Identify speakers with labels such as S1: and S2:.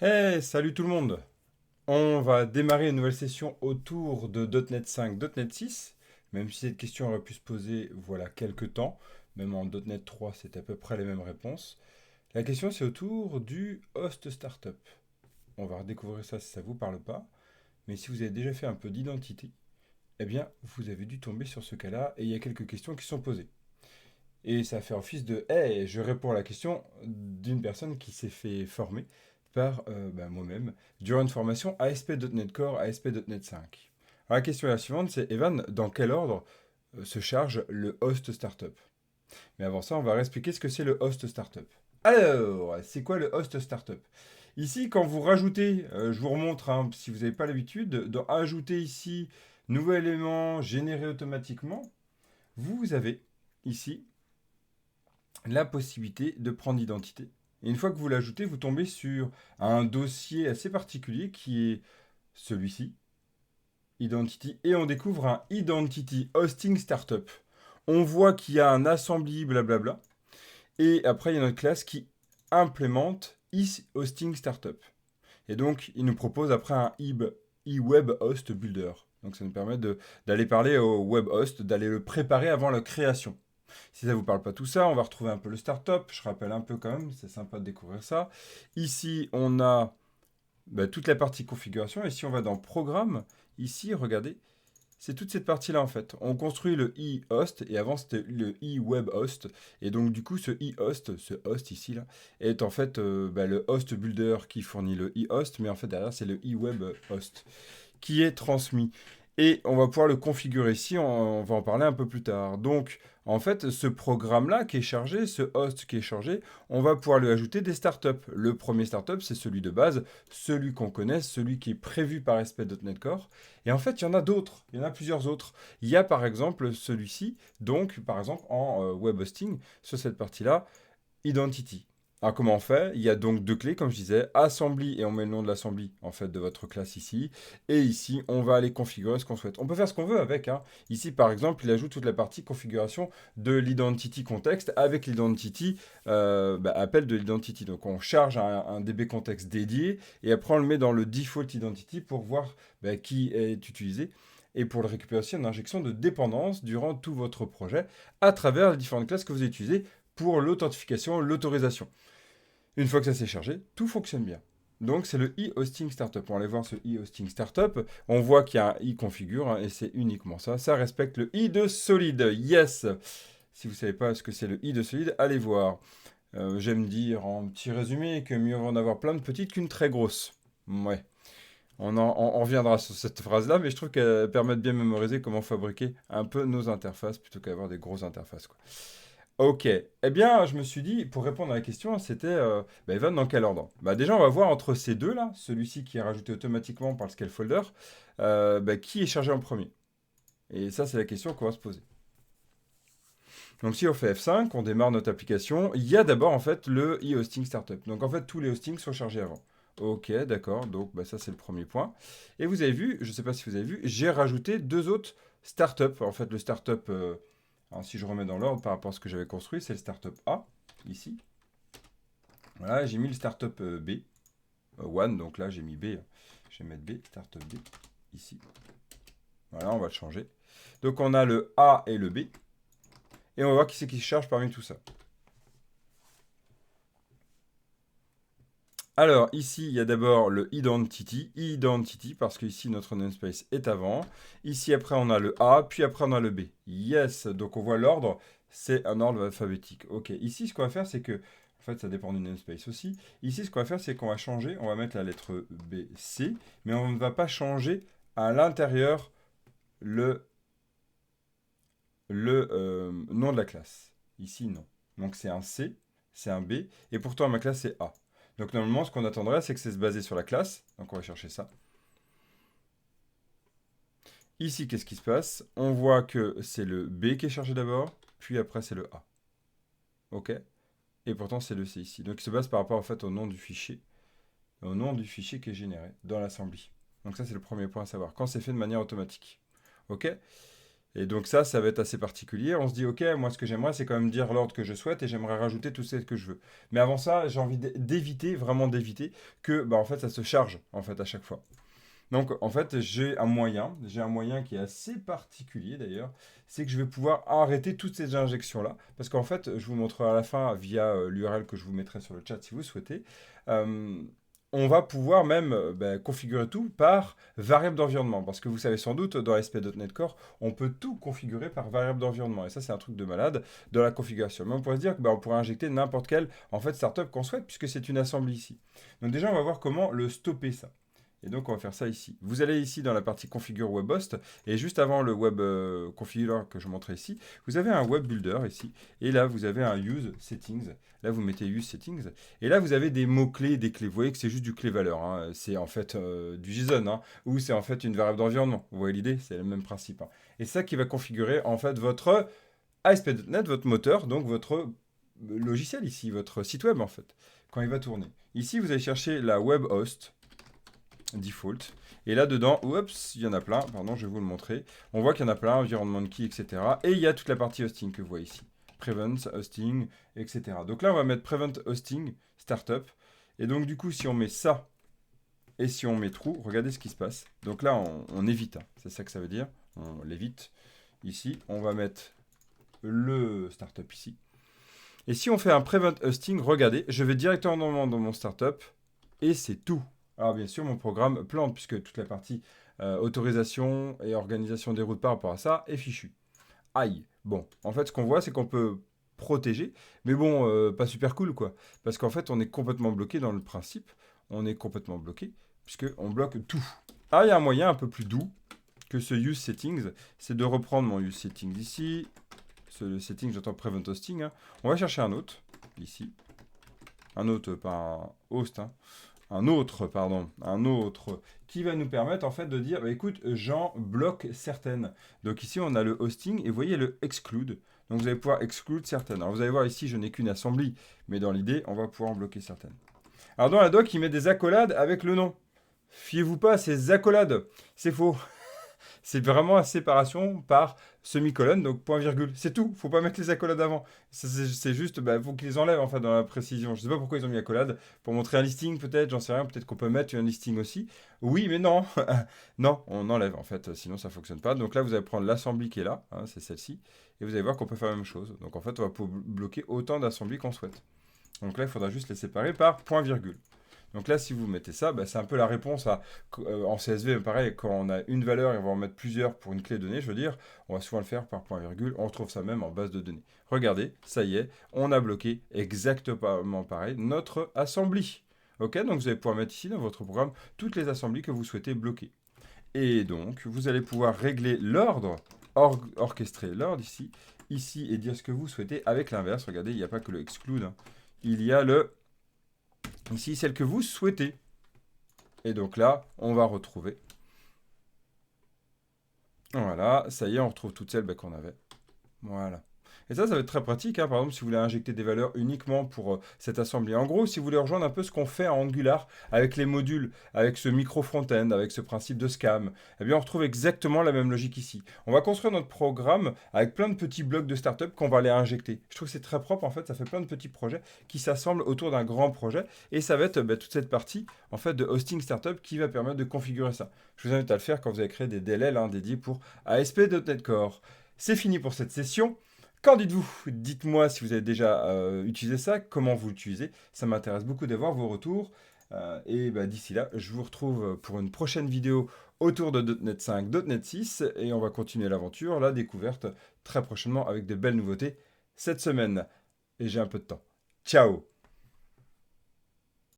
S1: Hey, salut tout le monde! On va démarrer une nouvelle session autour de .NET 5, .NET 6, même si cette question aurait pu se poser voilà quelques temps, même en .NET 3 c'est à peu près les mêmes réponses. La question c'est autour du host startup. On va redécouvrir ça si ça vous parle pas, mais si vous avez déjà fait un peu d'identité, eh bien vous avez dû tomber sur ce cas-là et il y a quelques questions qui sont posées. Et ça fait office de hey, je réponds à la question d'une personne qui s'est fait former par moi-même durant une formation ASP.NET Core, ASP.NET 5. Alors la question est la suivante, c'est Evan, dans quel ordre se charge le host startup? Mais avant ça, on va expliquer ce que c'est le host startup. Alors, c'est quoi le host startup? Ici, quand vous rajoutez, je vous remontre hein, si vous n'avez pas l'habitude, dans ajouter ici, nouvel élément généré automatiquement, vous avez ici la possibilité de prendre l'identité. Et une fois que vous l'ajoutez, vous tombez sur un dossier assez particulier qui est celui-ci, Identity, et on découvre un Identity Hosting Startup. On voit qu'il y a un assembly, blablabla, et après il y a notre classe qui implémente Is Hosting Startup. Et donc il nous propose après un eWeb Host Builder. Donc ça nous permet d'aller parler au web host, d'aller le préparer avant la création. Si ça ne vous parle pas tout ça, on va retrouver un peu le startup. Je rappelle un peu quand même, c'est sympa de découvrir ça. Ici, on a toute la partie configuration. Et si on va dans Programme, ici, regardez, c'est toute cette partie-là en fait. On construit le e-host et avant c'était le e-web host. Et donc du coup, ce e-host, ce host ici là, est en fait le host builder qui fournit le e-host, mais en fait derrière c'est le e-web host qui est transmis. Et on va pouvoir le configurer ici, on va en parler un peu plus tard. Donc, en fait, ce programme-là qui est chargé, ce host qui est chargé, on va pouvoir lui ajouter des startups. Le premier startup, c'est celui de base, celui qu'on connaît, celui qui est prévu par ASP.NET Core. Et en fait, il y en a d'autres, il y en a plusieurs autres. Il y a par exemple celui-ci, donc par exemple en web hosting, sur cette partie-là, Identity. Alors comment on fait? Il y a donc deux clés, comme je disais, assembly, et on met le nom de l'assembly, en fait, de votre classe ici. Et ici, on va aller configurer ce qu'on souhaite. On peut faire ce qu'on veut avec, hein. Ici, par exemple, il ajoute toute la partie configuration de l'identity context avec l'identity, appel de l'identity. Donc on charge un DB context dédié, et après on le met dans le default identity pour voir qui est utilisé. Et pour le récupérer aussi, une injection de dépendance durant tout votre projet à travers les différentes classes que vous utilisez pour l'authentification, l'autorisation. Une fois que ça s'est chargé, tout fonctionne bien. Donc c'est le e-hosting startup. On va aller voir ce e-hosting startup. On voit qu'il y a un i configure hein, et c'est uniquement ça. Ça respecte le i de solide. Yes. Si vous ne savez pas ce que c'est le i de solide, allez voir. J'aime dire en petit résumé que mieux vaut en avoir plein de petites qu'une très grosse. Ouais. On reviendra sur cette phrase-là, mais je trouve qu'elle permet de bien mémoriser comment fabriquer un peu nos interfaces plutôt qu'avoir des grosses interfaces, quoi. Ok. Eh bien, je me suis dit, pour répondre à la question, c'était Evan, dans quel ordre? Déjà, on va voir entre ces deux-là, celui-ci qui est rajouté automatiquement par le scalefolder, qui est chargé en premier. Et ça, c'est la question qu'on va se poser. Donc, si on fait F5, on démarre notre application. Il y a d'abord, en fait, le e-hosting startup. Donc, en fait, tous les hostings sont chargés avant. Ok, d'accord. Donc, ça, c'est le premier point. Et vous avez vu, je ne sais pas si vous avez vu, j'ai rajouté deux autres startups. En fait, le startup, alors, si je remets dans l'ordre par rapport à ce que j'avais construit, c'est le startup A, ici. Voilà, j'ai mis le startup B, one, donc là, j'ai mis B. Je vais mettre B, startup B, ici. Voilà, on va le changer. Donc, on a le A et le B. Et on va voir qui c'est qui se charge parmi tout ça. Alors, ici, il y a d'abord le identity, parce que ici, notre namespace est avant. Ici, après, on a le A, puis après, on a le B. Yes, donc on voit l'ordre, c'est un ordre alphabétique. Ok, ici, ce qu'on va faire, c'est que, en fait, ça dépend du namespace aussi. Ici, ce qu'on va faire, c'est qu'on va changer, on va mettre la lettre B, C, mais on ne va pas changer à l'intérieur le, le nom de la classe. Ici, non. Donc, c'est un C, c'est un B, et pourtant, ma classe, c'est A. Donc normalement, ce qu'on attendrait, c'est que c'est se baser sur la classe. Donc on va chercher ça. Ici, qu'est-ce qui se passe? On voit que c'est le B qui est chargé d'abord, puis après c'est le A. OK? Et pourtant, c'est le C ici. Donc il se base par rapport en fait au nom du fichier. Au nom du fichier qui est généré dans l'assembly. Donc ça, c'est le premier point à savoir. Quand c'est fait de manière automatique. OK? Et donc ça va être assez particulier. On se dit, ok, moi ce que j'aimerais, c'est quand même dire l'ordre que je souhaite et j'aimerais rajouter tout ce que je veux. Mais avant ça, j'ai envie d'éviter, vraiment d'éviter, que en fait, ça se charge en fait à chaque fois. Donc en fait, j'ai un moyen qui est assez particulier d'ailleurs, c'est que je vais pouvoir arrêter toutes ces injections-là. Parce qu'en fait, je vous montrerai à la fin via l'URL que je vous mettrai sur le chat si vous souhaitez. euh, on va pouvoir même configurer tout par variable d'environnement. Parce que vous savez sans doute, dans ASP.NET Core, on peut tout configurer par variable d'environnement. Et ça, c'est un truc de malade dans la configuration. Mais on pourrait se dire qu'on pourrait injecter n'importe quelle startup qu'on souhaite, puisque c'est une assembly ici. Donc déjà, on va voir comment le stopper ça. Et donc, on va faire ça ici. Vous allez ici dans la partie configure webhost. Et juste avant le web configure que je montrais ici, vous avez un web builder ici. Et là, vous avez un use settings. Là, vous mettez use settings. Et là, vous avez des mots-clés, des clés. Vous voyez que c'est juste du clé-valeur. Hein. C'est en fait du JSON. Hein, ou c'est en fait une variable d'environnement. Vous voyez l'idée? C'est le même principe. Hein. Et ça qui va configurer en fait votre ASP.NET, votre moteur, donc votre logiciel ici, votre site web en fait, quand il va tourner. Ici, vous allez chercher la web host default. Et là dedans, oups, il y en a plein, pardon, je vais vous le montrer. On voit qu'il y en a plein, environnement key, etc. Et il y a toute la partie hosting que vous voyez ici. Prevent, hosting, etc. Donc là, on va mettre Prevent Hosting, Startup. Et donc du coup, si on met ça, et si on met true, regardez ce qui se passe. Donc là, on évite, hein. C'est ça que ça veut dire. On l'évite. Ici, on va mettre le startup ici. Et si on fait un Prevent Hosting, regardez, je vais directement dans mon startup, et c'est tout. Alors bien sûr, mon programme plante, puisque toute la partie autorisation et organisation des routes par rapport à ça est fichue. Aïe. Bon, en fait, ce qu'on voit, c'est qu'on peut protéger, mais bon, pas super cool, quoi. Parce qu'en fait, on est complètement bloqué dans le principe. On est complètement bloqué, puisqu'on bloque tout. Ah, il y a un moyen un peu plus doux que ce use settings, c'est de reprendre mon use settings ici. Ce setting, j'entends prevent hosting. Hein. On va chercher un autre, ici. Un autre, pas un host, hein. Un autre, qui va nous permettre en fait de dire, écoute, j'en bloque certaines. Donc ici, on a le hosting et vous voyez le exclude. Donc vous allez pouvoir exclude certaines. Alors vous allez voir ici, je n'ai qu'une assembly, mais dans l'idée, on va pouvoir en bloquer certaines. Alors dans la doc, il met des accolades avec le nom. Fiez-vous pas à ces accolades, c'est faux. C'est vraiment la séparation par semi-colonne, donc point virgule. C'est tout, faut pas mettre les accolades avant. C'est juste, faut qu'ils les enlèvent en fait dans la précision. Je sais pas pourquoi ils ont mis accolade. Pour montrer un listing peut-être, j'en sais rien. Peut-être qu'on peut mettre un listing aussi. Oui, mais non. Non, on enlève en fait, sinon ça fonctionne pas. Donc là, vous allez prendre l'assembly qui est là, hein, c'est celle-ci. Et vous allez voir qu'on peut faire la même chose. Donc en fait, on va pouvoir bloquer autant d'assembly qu'on souhaite. Donc là, il faudra juste les séparer par point virgule. Donc là, si vous mettez ça, c'est un peu la réponse à, en CSV, pareil, quand on a une valeur et on va en mettre plusieurs pour une clé donnée, je veux dire, on va souvent le faire par point virgule, on retrouve ça même en base de données. Regardez, ça y est, on a bloqué exactement pareil notre assembly. Ok, donc vous allez pouvoir mettre ici dans votre programme toutes les assemblées que vous souhaitez bloquer. Et donc, vous allez pouvoir régler l'ordre, orchestrer l'ordre ici, et dire ce que vous souhaitez avec l'inverse. Regardez, il n'y a pas que le exclude, hein. Il y a le ici, celle que vous souhaitez. Et donc là, on va retrouver. Voilà, ça y est, on retrouve toutes celles qu'on avait. Voilà. Et ça va être très pratique, hein. Par exemple, si vous voulez injecter des valeurs uniquement pour cette assemblée. En gros, si vous voulez rejoindre un peu ce qu'on fait en Angular avec les modules, avec ce micro front-end, avec ce principe de scam, eh bien, on retrouve exactement la même logique ici. On va construire notre programme avec plein de petits blocs de startup qu'on va aller injecter. Je trouve que c'est très propre, en fait, ça fait plein de petits projets qui s'assemblent autour d'un grand projet. Et ça va être toute cette partie, en fait, de hosting startup qui va permettre de configurer ça. Je vous invite à le faire quand vous avez créé des DLL dédiés pour ASP.NET Core. C'est fini pour cette session. Qu'en dites-vous? Dites-moi si vous avez déjà utilisé ça, comment vous l'utilisez. Ça m'intéresse beaucoup d'avoir vos retours. Et d'ici là, je vous retrouve pour une prochaine vidéo autour de .NET 5, .NET 6. Et on va continuer l'aventure, la découverte, très prochainement avec de belles nouveautés cette semaine. Et j'ai un peu de temps. Ciao!